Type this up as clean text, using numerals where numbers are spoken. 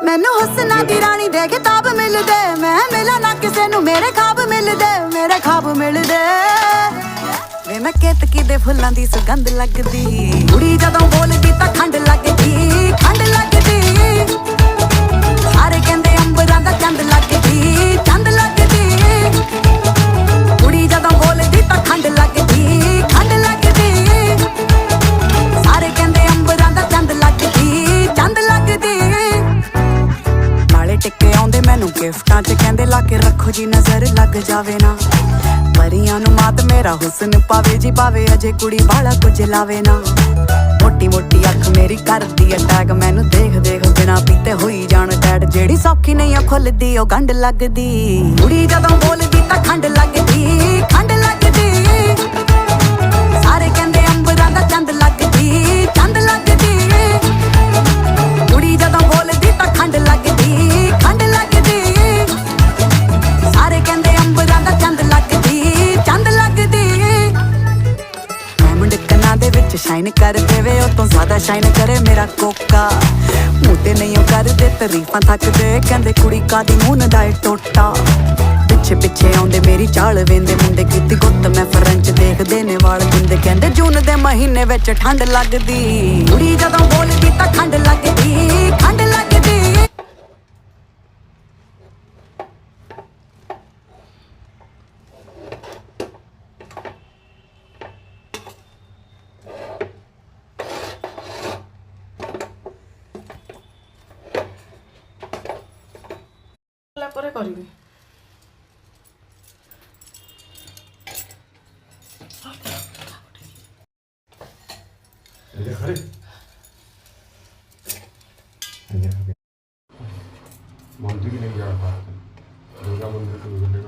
मैनू हुस्ना दी रानी दे किताब मिलदे, मैं मिला ना किसे नू मेरे खाब मिलदे, मेरे खाब मिलदे। वे मैं केतकी दे फुल्लां दी सुगंध लगदी, कुड़ी जदों बोलदी तां खंड लगदी, खंड लगदी। सारे कहंदे अंबरां दा चंद लगदी, चंद लगदी। कुड़ी जदों बोलदी तां खंड लगदी, खंड लगदी। सारे कहंदे अंबरां दा चंद लगदी, चंद लगदी। नाले टिक्के आउंदे मैनू गिफ्टां च, कहंदे ला के रखो जी नज़र लग जावे ना। परियां नू मात मेरा हुस्न पावे जी पावे, अजे कुड़ी वाला कुछ लावे ना। मोटी मोटी अख मेरी करदी अटैक, मैनू देख देख बिना पीते होई जान टैड। जेड़ी सौखी नहीं आ खुलदी ओ गंढ लगदी, कुड़ी जदों बोलदी तां खंड लगदी, खंड लगदी। सारे कहंदे अंबरां दा चंद लगदी, चंद लगदी। कुड़ी जदों बोलदी तां खंड लगदी, खंड लगदी। सारे कहंदे अंबरां दा चंद लगदी, चंद लगदी। डायमंड कन्नां दे विच शाइन कर देवे, ओ तों ज़्यादा शाइन करे मेरा कोका। मूंह ते नहीं करदे तरीफां थकदे, कहंदे कुड़ी कादी मून दा टोटा। पिछे पिछे आउंदे मेरी चाल वेंदे मुंडे, कीती गुत्त मैं फ्रेंच देखदे ने वाल दिंदे। कहंदे जून दे महीने विच ठंड लगदी, कुड़ी जदों बोलदी तां खंड लगदी, खंड लगदी। ପରେ କରିବି। मंदिर नहीं जा पा रहे, दुर्गा मंदिर के विघटन